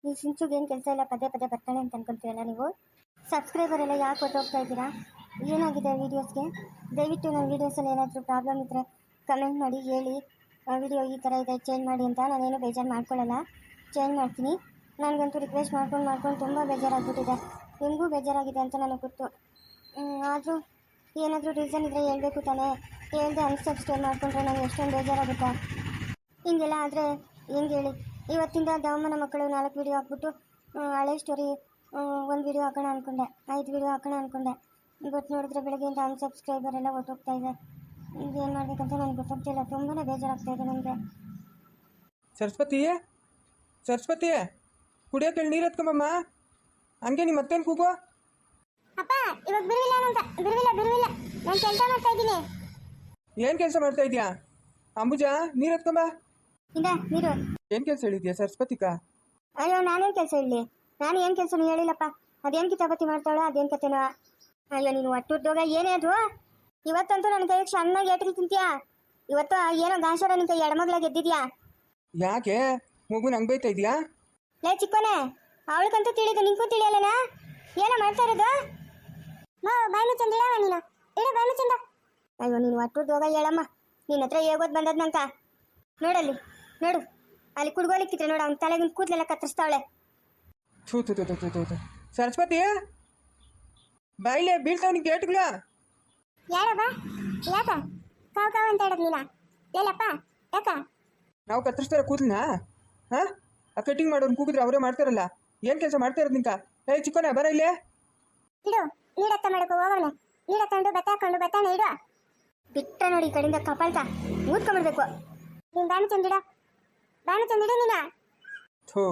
ಈ ಸಿಂಚುಗೆ ಏನು ಕೆಲಸ ಇಲ್ಲ, ಪದೇ ಪದೇ ಬರ್ತಾಳೆ ಅಂತ ಅನ್ಕೊಂತೀರಲ್ಲ ನೀವು. ಸಬ್ಸ್ಕ್ರೈಬರ್ ಎಲ್ಲ ಯಾಕೆ ಹೊಟ್ಟೋಗ್ತಾ ಇದ್ದೀರಾ? ಏನಾಗಿದೆ ವೀಡಿಯೋಸ್ಗೆ? ದಯವಿಟ್ಟು ನನ್ನ ವೀಡಿಯೋಸಲ್ಲಿ ಏನಾದರೂ ಪ್ರಾಬ್ಲಮ್ ಇದ್ದರೆ ಕಮೆಂಟ್ ಮಾಡಿ ಹೇಳಿ. ವಿಡಿಯೋ ಈ ಥರ ಇದೆ ಚೇಂಜ್ ಮಾಡಿ ಅಂತ. ನಾನೇನು ಬೇಜಾರು ಮಾಡ್ಕೊಳ್ಳಲ್ಲ, ಚೇಂಜ್ ಮಾಡ್ತೀನಿ. ನನಗಂತೂ ರಿಕ್ವೆಸ್ಟ್ ಮಾಡ್ಕೊಂಡು ತುಂಬ ಬೇಜಾರಾಗ್ಬಿಟ್ಟಿದೆ. ನಿಮಗೂ ಬೇಜಾರಾಗಿದೆ ಅಂತ ನನಗೆ ಗೊತ್ತು. ಆದರೂ ಏನಾದರೂ ರೀಸನ್ ಇದ್ದರೆ ಹೇಳ್ಬೇಕು ತಾನೇ. ಹೇಳ್ದೆ ಅನ್ಸಬ್ಸ್ಕ್ರೈಬ್ ಮಾಡಿಕೊಂಡ್ರೆ ನನಗೆ ಎಷ್ಟೊಂದು ಬೇಜಾರಾಗುತ್ತೆ. ಹಿಂಗೆಲ್ಲ ಆದರೆ ಹೆಂಗೆ ಹೇಳಿ? ಇವತ್ತಿಂದ ದಮ್ಮನ ಮಕ್ಕಳು 4 ವೀಡಿಯೋ ಹಾಕ್ಬಿಟ್ಟು ಹಳೆ ಸ್ಟೋರಿ 1 ವೀಡಿಯೋ ಹಾಕೋಣ ಅಂದ್ಕೊಂಡೆ, 5 ವೀಡಿಯೋ ಹಾಕೋಣ ಅಂದ್ಕೊಂಡೆ. ಬಟ್ ನೋಡಿದ್ರೆ ಬೆಳಗ್ಗೆಯಿಂದ ಅನ್ಸಬ್ಸ್ಕ್ರೈಬರ್ ಎಲ್ಲ ಹೊಟ್ಟೋಗ್ತಾ ಇದೆ. ಏನು ಮಾಡಬೇಕಂತ ನನಗೆ ಗೊತ್ತಾಗ್ತಿಲ್ಲ. ತುಂಬಾ ಬೇಜಾರಾಗ್ತಾ ಇದೆ ನನಗೆ. ಸರಸ್ವತಿ ಕುಡಿಯೋಕೆ ನೀರು ಎತ್ಕೊಂಬಮ್ಮ. ಹಂಗೆ ನಿಮ್ಮ ಮತ್ತೇನು ಕೂಗು? ಅಪ್ಪ ಇವಾಗ ಬಿರುವಿಲ್ಲ ನಾನು ಕೆಲಸ ಮಾಡ್ತಾ ಇದ್ದೀನಿ. ಏನು ಕೆಲಸ ಮಾಡ್ತಾ ಇದೀಯಾ? ಅಂಬುಜಾ ನೀರು ಎತ್ಕೊಂಬ. ಇಲ್ಲ ನೀರು. ಏನು ಕೆಲಸ ಹೇಳಿದ್ಯಾ ಸರಸ್ವತಿಕಾ? ಅಯ್ಯೋ ನಾನೇನು ಕೆಲಸ ಹೇಳಿ? ನಾನು ಏನು ಕೆಲಸನೂ ಹೇಳಿಲ್ಲಪ್ಪ. ಅದೇನು ಕಿತಾಪತಿ ಮಾಡ್ತಾಳೋ ಅದೇನು ಕತೆನೋ. ಅಯ್ಯೋ ನೀನು ಒಟ್ಟುದ್ದೋಗ ಏನೇ ಅದು? ಇವತ್ತಂತೂ ನನ್ನ ಕೈಗೆ ಚೆನ್ನಾಗಿ ಏಟಿಗೆ ತಿಂತೀಯಾ? ಇವತ್ತು ಏನೋ ಗಾಂಶರ ನಿನ್ನ ಕೈ ಎಡಮಗ್ಲಾಗ ಎದ್ದಿದ್ಯಾ? ಯಾಕೆ ಮಗು ನಂಗೆ ಬೈತಾ ಇದೆಯಾ? ಲೇ ಚಿಕ್ಕೋನೆ, ಅವಳಿಗಂತೂ ತಿಳಿದು ನಿಂಗೂ ತಿಳಿಯಲ್ಲನಾ? ಏನೋ ಮಾಡ್ತಾ ಇರೋದು? ಬಾಯಿ ಮುಚ್ಚಂದ ನೀನು ಇಡ ಬಾಯಿ ಮುಚ್ಚಂದ. ಅಯ್ಯೋ ನೀನು ಒಟ್ಟುದ್ದೋಗ ಹೇಳಮ್ಮ. ನಿನ್ನ ಹತ್ರ ಹೇಗೋದು ಬಂದದ್ ನಂಕ. ನೋಡಲ್ಲಿ ನೋಡು, ಅಲ್ಲಿ ಕುಡ್ಗೋಲಿಕ್ಕಿದ್ರೆ ನೋಡು, ಅವ್ನ ತಲೆಗಿನ ಕೂದಲೆಲ್ಲ ಕತ್ತರಿಸ್ತಾವಳೆ. ಸರಸ್ವತಿ ಬಾಯಿಲೆ ಬೀಳ್ತಾವ ಗೇಟ್ಗಳ. ಯಾರಪ್ಪ? ಯಾಕ ಕಾವು ಅಂತ ಹೇಳದ್ ನೀನ? ಹೇಳಪ್ಪ ಯಾಕ? ನಾವು ಕತ್ತರಿಸ್ತಾರ ಕೂದಲನ್ನ? ಹಾಂ, ಆ ಕಟಿಂಗ್ ಮಾಡೋರು ಕೂಗಿದ್ರೆ ಅವರೇ ಮಾಡ್ತಾರಲ್ಲ. ಏನು ಕೆಲಸ ಮಾಡ್ತಾ ಇರೋದು ನಿಂಕ? ಚಿಕ್ಕೋನ ಬರ ಇಲ್ಲೇ. ಇಡು ನೀಡತ್ತ ಮಾಡಕ್ಕೆ ಹೋಗವನೆ. ನೀಡ ತಂಡು ಬತ್ತ ಹಾಕೊಂಡು ಬತ್ತಾನೆ ಇಡು. ಬಿಟ್ಟ ನೋಡಿ ಕಡೆಯಿಂದ ಕಪಾಲ್ತ ಊದ್ಕೊಂಡ್ಬಿಡ್ಬೇಕು. ನೀನು ಬಾನು ಚಂದಿಡ ನೀನ. ಥೋ,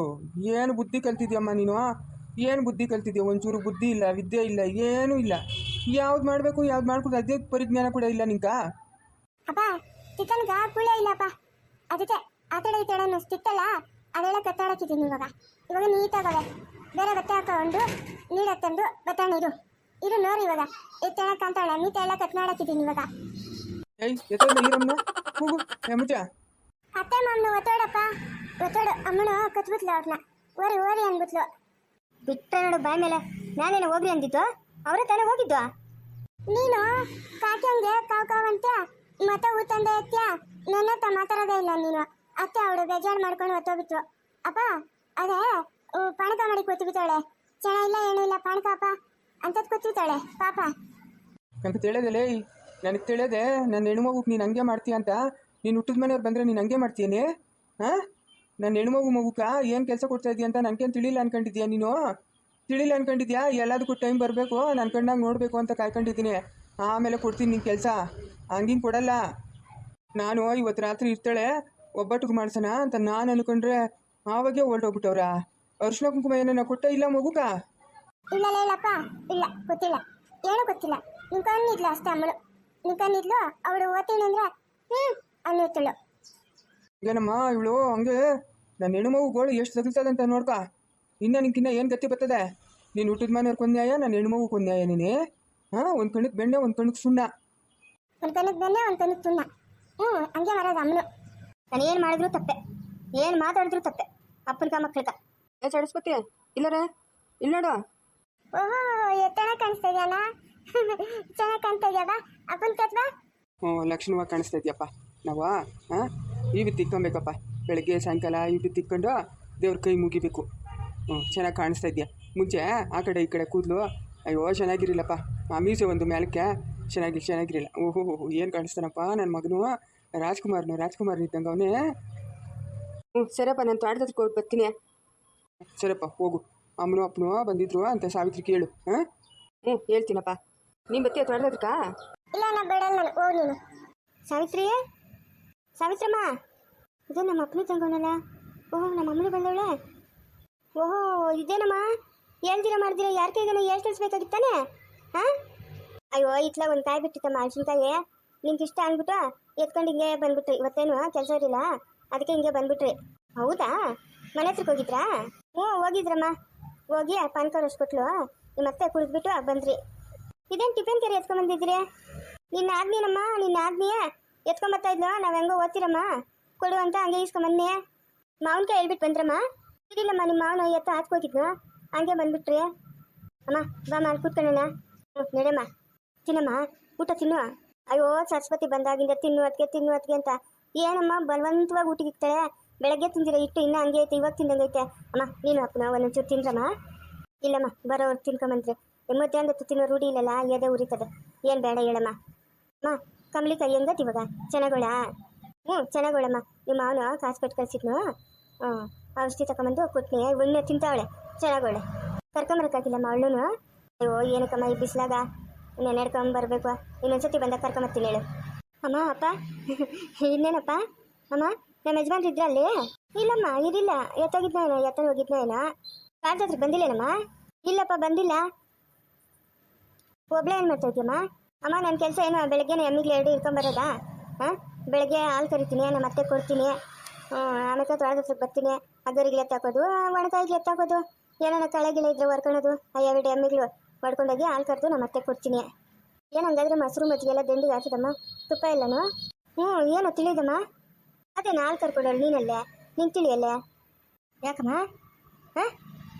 ಏನು ಬುದ್ಧಿ ಕಲ್ತಿದ್ಯಮ್ಮ ನೀನು? ಏನು ಬುದ್ಧಿ ಕಲ್ತಿದ್ಯಾ? ಒಂಚೂರು ಬುದ್ಧಿ ಇಲ್ಲ, ವಿದ್ಯೆ ಇಲ್ಲ, ಏನೂ ಇಲ್ಲ. ಯಾವ್ದು ಮಾಡಬೇಕು ಯಾವ್ದು ಮಾಡ್ಕೊಡು ಅದೇ ಪರಿಜ್ಞಾನ ಕೂಡ ಇಲ್ಲ ನಿಂಕ. ಅಪ್ಪ ಚಿಕನ್ಗ ಕುಳ್ಳೆ ಇಲ್ಲಪ್ಪ, ಅದಕ್ಕೆ ಆ ಕಡೆ ಈ ಕಡೆ ಸ್ಟಿಕ್ಕಲ್ಲ ಅದೆಲ್ಲ ಕತ್ತಾಡಕ್ಕಿದ್ದೀನಿ. ಇವಾಗ ನೀಟಾಗವೆ. ಬೇರೆ ಬಟ್ಟೆ ಹಾಕೊಂಡು ನೀಡತ್ತಂದು ಬತ್ತಾನೆ ಇರು ನೋಡಿ. ಇವಾಗ ಎತ್ತಣ ಕಾಂತಾಳೆ ನೀಟ ಎಲ್ಲ ಕತ್ನಾಡಕ್ಕಿದ್ದೀನಿ ಇವಾಗ. ಅತ್ತೆ ಮಾಮನು ಒತ್ತೋಡಪ್ಪ, ಒತ್ತೋಡು. ಅಮ್ಮನು ಕತ್ಬಿಟ್ಲು ಅವ್ರನ್ನ. ಓರಿ ಅಂದ್ಬಿಟ್ಲು. ಬಿಟ್ಟರೆ ನೋಡು ಬಾಯ್ ಮೇಲೆ. ನಾನೇನು ಹೋಗ್ರಿ ಅಂದಿದ್ದು? ಅವರೇ ತಾನೇ ಹೋಗಿದ್ದು. ನೀನು ಕಾಕ್ಯಂಗೆ ಕಾವ್ ಅಂತ ಮತ್ತೆ ಊತಂದೆ ಎತ್ಯ. ನನ್ನ ಹತ್ರ ಮಾತಾಡೋದೇ ಇಲ್ಲ ನೀನು. ಅತ್ತೆ ಅವಳು ಬೇಜಾರು ಮಾಡ್ಕೊಂಡು ಒತ್ತೋಗ್ಬಿಟ್ರು. ಅಪ್ಪ ಅದೇ ಪಾಣಕ ಮಾಡಿ ಕೂತ್ಬಿತ್ತಾಳೆ. ಚೆನ್ನ ಇಲ್ಲ ಏನೂ ಇಲ್ಲ ಪಾಣಕಪ್ಪ ಅಂತದ್ ಕೂತ್ಬಿತ್ತಾಳೆ ಪಾಪ. ನನಗೆ ತಿಳಿಯೋದಲ್ಲೇ, ನನಗೆ ತಿಳಿಯೋದೆ ನನ್ನ ಹೆಣ್ಮಗುಗೆ ನೀನು ಹಂಗೆ ಮಾಡ್ತೀಯ ಅಂತ. ನೀನು ಹುಟ್ಟಿದ ಮನೆಯವ್ರು ಬಂದರೆ ನೀನು ಹಂಗೆ ಮಾಡ್ತೀಯನೇ? ಹಾಂ, ನನ್ನ ಹೆಣ್ಮಗುಕ ಏನು ಕೆಲಸ ಕೊಡ್ತಾ ಇದೀಯ ಅಂತ ನನಗೇನು ತಿಳಿಲ್ಲ ಅನ್ಕೊಂಡಿದ್ಯಾ ನೀನು? ತಿಳಿಲ್ಲ ಅನ್ಕೊಂಡಿದ್ಯಾ? ಎಲ್ಲದಕ್ಕೂ ಟೈಮ್ ಬರಬೇಕು, ನನ್ನ ಕಣ್ಣಾಗ ನೋಡಬೇಕು ಅಂತ ಕಾಯ್ಕೊಂಡಿದ್ದೀನಿ. ಆಮೇಲೆ ಕೊಡ್ತೀನಿ ನಿನ್ನ ಕೆಲಸ. ಹಂಗಿಂಗೆ ಕೊಡಲ್ಲ ನಾನು. ಇವತ್ತು ರಾತ್ರಿ ಇರ್ತಾಳೆ, ಒಬ್ಬಟ್ಟಿಗೆ ಮಾಡ್ಸೋಣ ಅಂತ ನಾನು ಅನ್ಕೊಂಡ್ರೆ ಆವಾಗೇ ಹೊರಟೋಗ್ಬಿಟ್ಟವ್ರ. ಅರ್ಶಿನ ಕುಂಕುಮ ಏನೇನ ಕೊಟ್ಟ ಇಲ್ಲ ಮಗುಕ? ಇಲ್ಲಪ್ಪ, ಇಲ್ಲ ಗೊತ್ತಿಲ್ಲ, ಏನೂ ಗೊತ್ತಿಲ್ಲ. ನಿನ್ ಕಣ್ಣಿದ್ಲು ಅಷ್ಟೇ ಅಮ್ಮಳು. ನಿನ್ ಕಣ್ಣಿದ್ಲು ಅವಳು ಓದ್ತೀನಿ ಅಂದ್ರೆ ಅನ್ನಿತ್ತಳು. ಏನಮ್ಮ ಇವಳು ಹಂಗೆ ನನ್ನ ಹೆಣ್ಮಗುಗಳು ಎಷ್ಟು ತಗಲ್ತದಂತ ನೋಡ್ಕ. ನಿನ್ಕಿನ್ನ ಏನು ಗತಿ ಬರ್ತದೆ? ನೀನು ಹುಟ್ಟಿದ ಮನೆಯವ್ರಿಗೆ ಕೊಂದ್ಯಾಯ, ನನ್ನ ಹೆಣ್ಮಗುಗೆ ಕೊಂದ್ಯಾಯ ನೀನೇ? ಹಾಂ, ಒಂದು ಕಣ್ಣಿಗೆ ಬೆಣ್ಣೆ ಒಂದು ಕಣ್ಣಿಗೆ ಸುಣ್ಣ. ಒಂದು ಕಣ್ಣಿಗೆ ಬೆಣ್ಣೆ ಒಂದು ಕಣ್ಣಿಗೆ ಸುಣ್ಣ. ಹಂಗೆ ಮಾಡೋದು ಅಮ್ಮನು. ನಾನು ಏನು ಮಾಡಿದ್ರು ತಪ್ಪೆ, ಏನು ಮಾತಾಡಿದ್ರು ತಪ್ಪೆ. ಅಪ್ಪನ ಮಕ್ಕಳಿಗ ಸರಸ್ವತಿ ಇಲ್ಲರ ಇಲ್ಲ ನೋಡು. ಓಹೋ ಚೆನ್ನಾಗಿ ಕಾಣಿಸ್ತಾ ಇದೆಯಲ್ಲ. ಚೆನ್ನಾಗಿ ಕಾಣಿಸ್ತಾ ಇದೆಯಾ? ಅಪ್ಪನ ಕತ್ವಾ? ಲಕ್ಷಣವಾಗಿ ಕಾಣಿಸ್ತಾ ಇದೆಯಪ್ಪ. ನಾವು ಹಾಂ ಈ ಬಿತ್ತು ತಿಕ್ಕೊಬೇಕಪ್ಪ. ಬೆಳಗ್ಗೆ ಸಾಯಂಕಾಲ ಈ ಬಿತ್ತು ತಿಕ್ಕೊಂಡು ದೇವ್ರ ಕೈ ಮುಗಿಬೇಕು. ಚೆನ್ನಾಗಿ ಕಾಣಿಸ್ತಾ ಇದೆಯಾ? ಮುಂಚೆ ಆ ಕಡೆ ಈ ಕಡೆ ಕೂದಲು ಅಯ್ಯೋ ಚೆನ್ನಾಗಿರಿಲ್ಲಪ್ಪ. ಆ ಮೀಸೆ ಒಂದು ಮೇಲಕ್ಕೆ ಚೆನ್ನಾಗಿರಿಲ್ಲ. ಓಹೋ ಏನು ಕಾಣಿಸ್ತಾನಪ್ಪ ನನ್ನ ಮಗನು. ರಾಜ್ಕುಮಾರ್ ಇದ್ದಂಗೆ ಅವನೇ. ಸರಿಯಪ್ಪ, ನಾನು ತೋಟದ ಹತ್ರ ಕೊಟ್ಟು ಬರ್ತೀನಿ. ಸರಿಯಪ್ಪ ಹೋಗು. ಅಮ್ಮನೂ ಅಪ್ಪನೂ ಬಂದಿದ್ರು ಅಂತ ಸಾವಿತ್ರಿ ಕೇಳು. ಹಾಂ ಹೇಳ್ತೀನಪ್ಪ. ನೀನು ಬತ್ತೀಯ ತೋಟದ ಹತ್ರಕ್ಕ? ಇಲ್ಲ ನಾ ಬೇಡಲ್ಲ, ನಾನು ಹೋಗಿ ನೀನು. ಸಾವಿತ್ರಮ್ಮ ಇದು ನಮ್ಮ ಅಪ್ಪನೇ ತಂಗೋಣಲ್ಲ. ಓಹೋ ನಮ್ಮ ಅಮ್ಮನೇ ಬಂದವಳೆ. ಓಹೋ ಇದೇನಮ್ಮ? ಹೇಳ್ತೀರ ಮಾಡ್ತೀರ ಯಾರ ಕೈಗೇನೋ ಹೇಳ್ತಿಸ್ಬೇಕಾಗಿತ್ತಾನೆ? ಹಾಂ ಅಯ್ಯೋ ಇತ್ಲ ಒಂದು ಕಾಯಿ ಬಿಟ್ಟಿತ್ತಮ್ಮ, ಮೆಣಸಿನ್ಕಾಯಿ. ನಿಂಗೆ ಇಷ್ಟ ಅಂದ್ಬಿಟ್ಟು ಎತ್ಕೊಂಡು ಹಿಂಗೆ ಬಂದ್ಬಿಟ್ರಿ. ಇವತ್ತೇನು ಕೆಲಸ ಇರಲಿಲ್ಲ, ಅದಕ್ಕೆ ಹಿಂಗೆ ಬಂದ್ಬಿಟ್ರಿ. ಹೌದಾ? ಮನೆ ಹತ್ರಕ್ಕೆ ಹೋಗಿದ್ರಾ? ಹೋಗಿದ್ರಮ್ಮ. ಹೋಗಿ ಪಾನ್ಕ ರೊಸ್ಕೊಟ್ಲು. ನಿಮ್ಮ ಮತ್ತೆ ಕುಡಿದ್ಬಿಟ್ಟು ಬಂದ್ರಿ. ಇದೇನು ಟಿಫಿನ್ ಕೆರೆ ಎತ್ಕೊಂಡ್ಬಂದಿದ್ರಿ? ನಿನ್ನ ಆದ್ನಿಯ ಎತ್ಕೊಂಬತ್ತಾ ಇದ್ಲು. ನಾವು ಹೆಂಗೋ ಓದ್ತಿರಮ್ಮ ಕೊಡು ಅಂತ ಹಂಗೆ ಇಸ್ಕೊಂಬನ್ನಿ. ಮಾವಿನಕಾಯಿ ಹೇಳ್ಬಿಟ್ಟು ಬಂದ್ರಮ್ಮ. ಇದಿಲ್ಲಮ್ಮ ನಿಮ್ಮ ಮಾವನ ಎತ್ತ ಹಾಕ್ಕೋಗಿದ್ನು ಹಂಗೆ ಬಂದ್ಬಿಟ್ರಿ. ಅಮ್ಮ ಬಾಮ್ಮ ಅಲ್ಲಿ ಕೂತ್ಕೊಳ್ಳೋಣ. ನಡಮ್ಮ ತಿನ್ನಮ್ಮ, ಊಟ ತಿನ್ನು. ಅಯ್ಯೋ ಸರಸ್ವತಿ ಬಂದಾಗಿಂದ ತಿನ್ನು ಅದಕ್ಕೆ ಅಂತ ಏನಮ್ಮ ಬಲವಂತವಾಗಿ ಊಟಕ್ಕೆ ಇಕ್ತಾಳೆ. ಬೆಳಗ್ಗೆ ತಿಂದಿರೋ ಇಟ್ಟು ಇನ್ನೂ ಹಂಗೆ ಐತೆ, ಇವಾಗ ತಿಂದಂಗೈತೆ. ಅಮ್ಮ ನೀನು ಅಪ್ಪನ ಒಂದೊಂಚೂರು ತಿಂದ್ರಮ್ಮ. ಇಲ್ಲಮ್ಮ ಬರೋರು ತಿನ್ಕೊಂಬಂದ್ರೆ ಮಧ್ಯಾಹ್ನದ ತಿನ್ನೋ ರೂಢಿ ಇಲ್ಲಲ್ಲ, ಎದೆ ಉರಿತದೆ. ಏನು ಬೇಡ ಹೇಳಮ್ಮ. ಅಮ್ಮ ಕಮ್ಲಿಕಾಯಿ ಹೆಂಗತ್ ಇವಾಗ ಚೆನ್ನಾಗೋಳ? ಚೆನ್ನಾಗೋಳಮ್ಮ. ನಿಮ್ಮ ಮಾವನು ಕಾಸು ಕೊಟ್ಟು ಕಳ್ಸಿದ್ನು. ಔಷಧಿ ತಗೊಂಬಂದು ಕೊಟ್ನಿ, ಒಳ್ಳೆ ತಿಂತಾವಳೆ, ಚೆನ್ನಾಗೋಳೆ. ಕರ್ಕೊಂಬರಕ್ಕಾಗಿಲ್ಲಮ್ಮ ಅವಳು. ಅಯ್ಯೋ ಏನಕ್ಕಮ್ಮ ಈ ಬಿಸಿಲಾಗ ನೆನೆಡ್ಕೊಂಬರ್ಬೇಕು. ಇನ್ನೊಂದ್ಸತಿ ಬಂದಾಗ ಕರ್ಕೊಂಬರ್ತೀನಿ ಹೇಳು. ಅಮ್ಮ ಅಪ್ಪ ಇನ್ನೇನಪ್ಪ? ಅಮ್ಮ ನಮ್ಮ ಯಜಮಾನ್ರು ಇದ್ರ ಅಲ್ಲಿ? ಇಲ್ಲಮ್ಮ ಇರಿಲ್ಲ, ಎತ್ತ ಹೋಗಿದ್ನ ಏನೋ. ಕಾಲ್ಜಾತ್ರೆ ಬಂದಿಲ್ಲೇನಮ್ಮ? ಇಲ್ಲಪ್ಪ ಬಂದಿಲ್ಲ. ಒಬ್ಳೆ ಏನು ಮಾಡ್ತಾ ಇದೆಯಮ್ಮ? ಅಮ್ಮ ನನ್ನ ಕೆಲಸ ಏನೋ ಬೆಳಗ್ಗೆನೇ ಎಮ್ಮಿಗ್ಲು 2 ಇಟ್ಕೊಂಬರೋದಾ? ಬೆಳಗ್ಗೆ ಹಾಲು ಕರಿತೀನಿ, ನಮ್ಮ ಅತ್ತೆ ಕೊಡ್ತೀನಿ, ಆಮೇಲೆ ತೊಳೆದಕ್ಕೆ ಬರ್ತೀನಿ. ಅಗರಿಗೆ ಎತ್ತಾಕೋದು, ಒಣಕಾಯಿಗೆ ಎತ್ತಾಕೋದು, ಏನಾರ ಕಳೆಗಿಳೆ ಇದ್ರೆ ಹೊರ್ಕೊಳೋದು. ಆ 2 ಎಮ್ಮಿಗಳು ಹೊಡ್ಕೊಂಡೋಗಿ ಹಾಲು ಕರೆದು ನಮ್ಮ ಅತ್ತೆ ಕೊಡ್ತೀನಿ. ಏನು ಹಂಗಾದ್ರೆ ಮೊಸರು ಮಜ್ಜಿಗೆಲ್ಲ ದಂಡಿಗೆ ಹಾಕಿದಮ್ಮ, ತುಪ್ಪ ಎಲ್ಲನೂ? ಏನೋ ತಿಳಿದಮ್ಮ. ಅದೇನು ಹಾಲು ಕರ್ಕೊಡೋಳು ನೀನಲ್ಲೇ, ನೀನು ತಿಳಿಯಲ್ಲೇ ಯಾಕಮ್ಮ?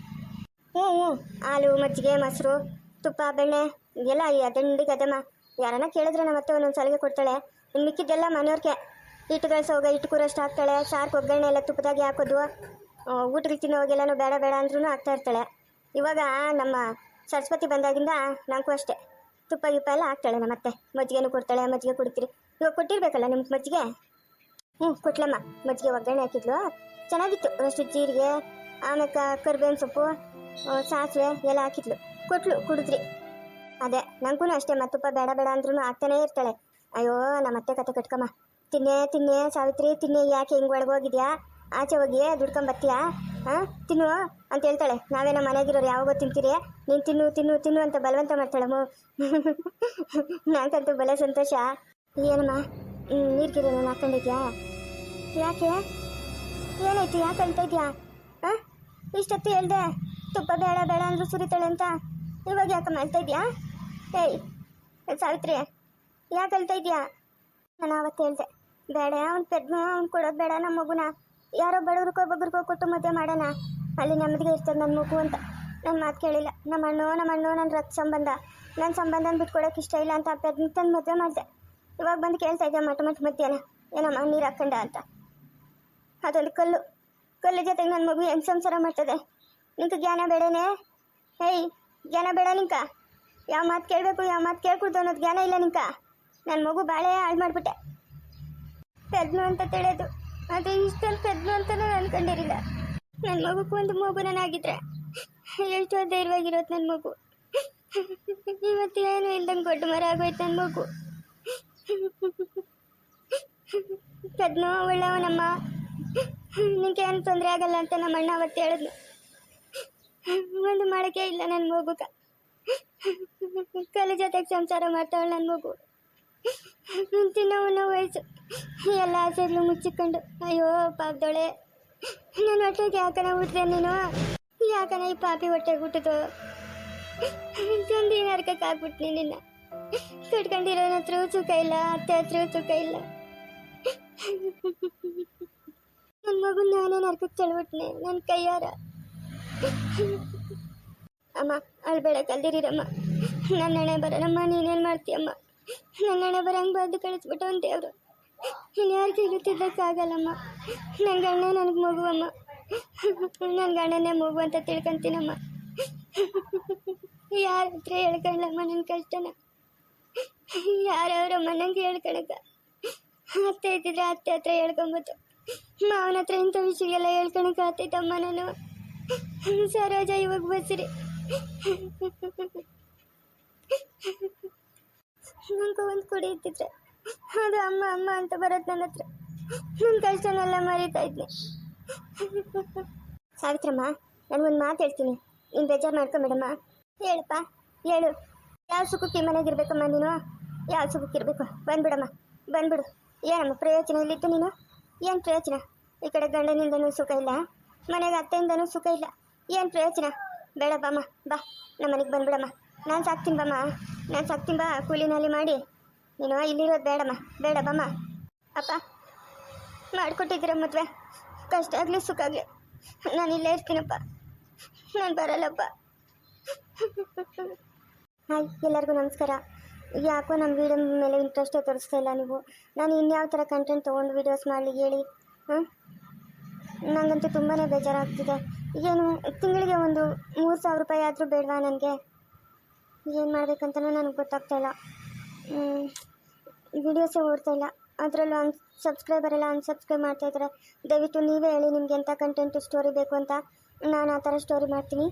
ಹಾಲು ಮಜ್ಜಿಗೆ ಮೊಸರು ತುಪ್ಪ ಬೆಣ್ಣೆ ಎಲ್ಲ ದಂಡಿಗೆ ಅದಮ್ಮ. ಯಾರನ್ನ ಕೇಳಿದ್ರೆ ನಮ್ಮ ಅತ್ತೆ ಒಂದೊಂದು ಸಲಿಗೆ ಕೊಡ್ತಾಳೆ. ಇನ್ನು ಮಿಕ್ಕಿದ್ದೆಲ್ಲ ಮನೆಯವ್ರಿಗೆ ಹಿಟ್ಟುಗಳು ಸೋಗ ಹಿಟ್ಟು ಕೂರಷ್ಟು ಹಾಕ್ತಾಳೆ. ಸಾರ್ಕು ಒಗ್ಗರಣೆ ಎಲ್ಲ ತುಪ್ಪದಾಗೆ ಹಾಕೋದು. ಊಟಕ್ಕೆ ತಿನ್ನೋವಾಗೆಲ್ಲನೂ ಬೇಡ ಬೇಡ ಅಂದ್ರೂ ಹಾಕ್ತಾ ಇರ್ತಾಳೆ. ಇವಾಗ ನಮ್ಮ ಸರಸ್ವತಿ ಬಂದಾಗಿಂದ ನನಗೂ ಅಷ್ಟೇ ತುಪ್ಪ ಗಿಪ್ಪ ಎಲ್ಲ ಹಾಕ್ತಾಳೆ. ನಮ್ಮ ಅತ್ತೆ ಮಜ್ಜಿಗೆನೂ ಕೊಡ್ತಾಳೆ, ಮಜ್ಜಿಗೆ ಕುಡಿತೀರಿ. ಇವಾಗ ಕೊಟ್ಟಿರ್ಬೇಕಲ್ಲ ನಿಮ್ಗೆ ಮಜ್ಜಿಗೆ? ಕೊಟ್ಲಮ್ಮ. ಮಜ್ಜಿಗೆ ಒಗ್ಗರಣೆ ಹಾಕಿದ್ಲು, ಚೆನ್ನಾಗಿತ್ತು. ಅಷ್ಟು ಜೀರಿಗೆ ಆಮೇಲೆ ಕರಿಬೇವಿನ ಸೊಪ್ಪು ಸಾಸಿವೆ ಎಲ್ಲ ಹಾಕಿದ್ಲು, ಕೊಟ್ಲು, ಕುಡಿದ್ರಿ. ಅದೇ ನನಗೂ ಅಷ್ಟೇ ತುಪ್ಪ ಬೇಡ ಬೇಡ ಅಂದ್ರೂ ಹಾಕ್ತಾನೇ ಇರ್ತಾಳೆ. ಅಯ್ಯೋ ನಮ್ಮ ಅತ್ತೆ ಕತೆ ಕಟ್ಕಮ್ಮ. ತಿನ್ನೆ ಸಾವಿತ್ರಿ ತಿನ್ನೆ, ಯಾಕೆ ಹಿಂಗೆ ಒಳಗೋಗಿದ್ಯಾ, ಆಚೆ ಹೋಗಿ ದುಡ್ಕೊಂಬರ್ತೀಯಾ? ತಿನ್ನು ಅಂತ ಹೇಳ್ತಾಳೆ. ನಾವೇನೋ ಮನೆಗಿರೋರು ಯಾವಾಗೋ ತಿಂತೀರಿ, ನೀನು ತಿನ್ನು ತಿನ್ನು ತಿನ್ನು ಅಂತ ಬಲವಂತ ಮಾಡ್ತಾಳಮ್ಮ. ನನಗಂತೂ ಬಲೆ ಸಂತೋಷ. ಏನಮ್ಮ ನೀರ್ಗಿರಿ ನಾನು ಹಾಕೊಂಡಿದ್ಯಾ? ಯಾಕೆ ಏನಾಯ್ತು, ಯಾಕೆ ಅಳ್ತಾ ಇದೆಯಾ? ಇಷ್ಟೊತ್ತು ಹೇಳ್ದೆ ತುಪ್ಪ ಬೇಡ ಬೇಡ ಅಂದರೂ ಸುರಿತಾಳೆ ಅಂತ, ಇವಾಗ ಯಾಕಮ್ಮ ಅಳ್ತಾ ಇದೆಯಾ? ಏಯ್ ಸಾವಿತ್ರಿ ಯಾಕೆ ಅಳ್ತಾ ಇದೆಯಾ? ನಾನು ಆವತ್ತು ಹೇಳ್ದೆ ಬೇಡ, ಅವ್ನು ಕೊಡೋದು ಬೇಡ, ನಮ್ಮ ಮಗುನ ಯಾರೋ ಬಡವ್ರಿಗೋ ಕೊಟ್ಟು ಮದುವೆ ಮಾಡೋಣ, ಅಲ್ಲಿ ನೆಮ್ಮದಿಗೆ ಇರ್ತದೆ ನನ್ನ ಮಗು ಅಂತ. ನನ್ನ ಮಾತು ಕೇಳಿಲ್ಲ. ನಮ್ಮ ಅಣ್ಣು ನನ್ನ ರಕ್ತ ಸಂಬಂಧ, ನನ್ನ ಸಂಬಂಧನ ಬಿಟ್ಕೊಡೋಕೆ ಇಷ್ಟ ಇಲ್ಲ ಅಂತ ಪೆದ್ನ ತಂದು ಮದುವೆ ಮಾಡಿದೆ. ಇವಾಗ ಬಂದು ಕೇಳ್ತಾ ಇದ್ದೆ ಮಧ್ಯಾಹ್ನ ಏನಮ್ಮ ನೀರು ಹಾಕೊಂಡ ಅಂತ. ಅದೊಂದು ಕಲ್ಲು ಜೊತೆಗೆ ನನ್ನ ಮಗು ಹೆಂಗೆ ಸಂಸಾರ ಮಾಡ್ತದೆ? ನಿಂಗೆ ಜ್ಞಾನ ಬೇಡನೇ? ಜ್ಞಾನ ಬೇಡ ನಿಂಕ? ಯಾವ ಮಾತು ಕೇಳಬೇಕು ಯಾವ ಮಾತು ಕೇಳ್ಕೊಡ್ದು ಅನ್ನೋದು ಜ್ಞಾನ ಇಲ್ಲ ನಿಂಕ? ನನ್ನ ಮಗು ಬಾಳೆ ಹಾಳು ಮಾಡಿಬಿಟ್ಟೆ. ಪೆದ್ನು ಅಂತ ತಿಳಿಯೋದು, ಅದು ಇಷ್ಟೊಂದು ಪೆದ್ನು ಅಂತಲೂ ಅನ್ಕೊಂಡಿರಲಿಲ್ಲ. ನನ್ನ ಮಗುಗೂ ಒಂದು ಮಗುನಾಗಿದ್ರೆ ಎಷ್ಟು ಧೈರ್ಯವಾಗಿರೋದು ನನ್ನ ಮಗು. ಇವತ್ತೇನು ಇಲ್ದಂಗೆ ದೊಡ್ಡ ಮರ ಆಗೋಯ್ತು ನನ್ನ ಮಗು. ಪೆದ್ನು ಒಳ್ಳೆಯವನಮ್ಮ, ನಿಂಗೆ ಏನು ತೊಂದರೆ ಆಗಲ್ಲ ಅಂತ ನಮ್ಮ ಅಣ್ಣ ಅವತ್ತು ಹೇಳಿದ್ನು. ಒಂದು ಮಾಡಕ್ಕೆ ಇಲ್ಲ ನನ್ನ ಮಗುಗ. ಕಲೆ ಜೊತೆಗೆ ಸಂಸಾರ ಮಾಡ್ತಾವಳು ನನ್ನ ಮಗು. ತಿನ್ನೋ ವಯಸ್ಸು ಎಲ್ಲ ಆಸೆಗಳು ಮುಚ್ಚಿಕೊಂಡು, ಅಯ್ಯೋ ಪಾಪದೊಳೆ, ನನ್ನ ಹೊಟ್ಟೆಗೆ ಯಾಕನ ಹುಟ್ಟಿದೆ ನೀನು? ಯಾಕನ ಈ ಪಾಪಿ ಹೊಟ್ಟೆಗೆ ಹುಟ್ಟಿದು? ತಂದಿ ನರ್ಕಕ್ಕೆ ಹಾಕ್ಬಿಟ್ನಿ ನಿನ್ನ. ಕಟ್ಕೊಂಡಿರೋನ ಹತ್ರ ಸುಖ ಇಲ್ಲ, ಅತ್ತೆ ಹತ್ರ ಸುಖ ಇಲ್ಲ. ನನ್ನ ಮಗು ನಾನೇ ನರ್ಕಕ್ಕೆ ತಳ್ಬಿಟ್ನೆ ನನ್ನ ಕೈಯಾರ. ಅಮ್ಮ ಅಳ್ಬೇಡ, ಕಲ್ದಿರಮ್ಮ. ನನ್ನ ಹಣೆ ಬರೋಣಮ್ಮ, ನೀನೇನು ಮಾಡ್ತೀಯಮ್ಮ? ನನ್ನ ಹಣೆ ಬರಂಗೆ ಬಂದು ಕಳಿಸ್ಬಿಟ್ಟು ಒಂದು ದೇವರು. ಇನ್ಯಾರಿಗೆ ಇರುತ್ತಿದ್ದಕ್ಕಾಗಲ್ಲಮ್ಮ. ನನ್ನ ಗಂಡ ನನಗೆ ಮಗುವಮ್ಮ, ನನ್ನ ಗಂಡನೇ ಮಗು ಅಂತ ತಿಳ್ಕೊಂತೀನಮ್ಮ. ಯಾರ ಹತ್ರ ಹೇಳ್ಕೊಳ್ಳಮ್ಮ ನನ್ನ ಕಷ್ಟನ? ಯಾರವ್ರಮ್ಮ ನಂಗೆ ಹೇಳ್ಕೊಳಕ? ಅತ್ತೆ ಇದ್ದಿದ್ರೆ ಅತ್ತೆ ಹತ್ರ ಹೇಳ್ಕೊಂಬತ್ತು, ಮಾವನ ಹತ್ರ ಇಂಥ ವಿಷಯಗೆಲ್ಲ ಹೇಳ್ಕೊಳಕ ಆಗ್ತೈತಮ್ಮ ನಾನು. ಸರೋಜ ಇವಾಗ ಬಸ್ರಿ ನಂಗೆ ಒಂದು ಕುಡಿ ಇದ್ದಿದ್ರೆ ಅದು ಅಮ್ಮ ಅಮ್ಮ ಅಂತ ಬರೋದು ನನ್ನ ಹತ್ರ. ನನ್ನ ಕಷ್ಟನೆಲ್ಲ ಮರೀತಾ ಇದ್ದೆ. ಸಾವಿತ್ರಮ್ಮ, ನನಗೊಂದು ಮಾತು ಹೇಳ್ತೀನಿ, ನೀನು ಬೇಜಾರು ಮಾಡ್ಕೊಂಬೇಡಮ್ಮ. ಹೇಳಪ್ಪ ಹೇಳು. ಯಾವ ಸುಖಕ್ಕೆ ಮನೆಗಿರ್ಬೇಕಮ್ಮ ನೀನು? ಯಾವ ಸುಖಕ್ಕಿರ್ಬೇಕು? ಬಂದ್ಬಿಡಮ್ಮ, ಬಂದ್ಬಿಡು. ಏನಮ್ಮ ಪ್ರಯೋಜನ ಇಲ್ಲಿತ್ತು ನೀನು? ಏನು ಪ್ರಯೋಜನ? ಈ ಕಡೆ ಗಂಡನಿಂದನೂ ಸುಖ ಇಲ್ಲ, ಮನೆಗೆ ಅತ್ತೆಯಿಂದನೂ ಸುಖ ಇಲ್ಲ. ಏನು ಪ್ರಯೋಜನ? ಬೇಡ ಬಾಮ್ಮ, ಬಾ ನಮ್ಮ ಮನೆಗೆ ಬಂದ್ಬಿಡಮ್ಮ. ನಾನು ಸಾಕ್ತೀನಿ ಬಮ್ಮ, ನಾನು ಸಾಕ್ತೀನಿ ಬಾ. ಕೂಲಿನಲ್ಲಿ ಮಾಡಿ ನೀನು ಇಲ್ಲಿರೋದು ಬೇಡಮ್ಮ, ಬೇಡ ಬಮ್ಮ. ಅಪ್ಪ ಮಾಡಿಕೊಟ್ಟಿದ್ದೀರ ಮದುವೆ, ಕಷ್ಟ ಆಗಲಿ ಸುಖ ಆಗಲಿ ನಾನು ಇಲ್ಲೇ ಇರ್ತೀನಪ್ಪ, ನಾನು ಬರಲ್ಲಪ್ಪ. ಹಾಯ್, ಎಲ್ಲರಿಗೂ ನಮಸ್ಕಾರ. ಯಾಕೋ ನಮ್ಮ ವೀಡಿಯೋ ಮೇಲೆ ಇಂಟ್ರೆಸ್ಟೇ ತೋರಿಸ್ತಾ ಇಲ್ಲ ನೀವು. ನಾನು ಇನ್ಯಾವ ಥರ ಕಂಟೆಂಟ್ ತೊಗೊಂಡು ವೀಡಿಯೋಸ್ ಮಾಡಲಿ ಹೇಳಿ? ಹಾಂ, ನನಗಂತೂ ತುಂಬಾ ಬೇಜಾರಾಗ್ತಿದೆ. ಏನು ತಿಂಗಳಿಗೆ ಒಂದು 3,000 ರೂಪಾಯಿ ಆದರೂ ಬೇಡವಾ ನನಗೆ? ಏನು ಮಾಡಬೇಕಂತಲೂ ನನಗೆ ಗೊತ್ತಾಗ್ತಾ ಇಲ್ಲ. ವೀಡಿಯೋಸೇ ಓಡ್ತಾ ಇಲ್ಲ. ಅದರಲ್ಲೂ ಸಬ್ಸ್ಕ್ರೈಬರ್ ಎಲ್ಲ ಅನ್ಸಬ್ಸ್ಕ್ರೈಬ್ ಮಾಡ್ತಾಯಿದ್ದಾರೆ. ದಯವಿಟ್ಟು ನೀವೇ ಹೇಳಿ ನಿಮ್ಗೆ ಎಂಥ ಕಂಟೆಂಟ್ ಸ್ಟೋರಿ ಬೇಕು ಅಂತ, ನಾನು ಆ ಥರ ಸ್ಟೋರಿ ಮಾಡ್ತೀನಿ.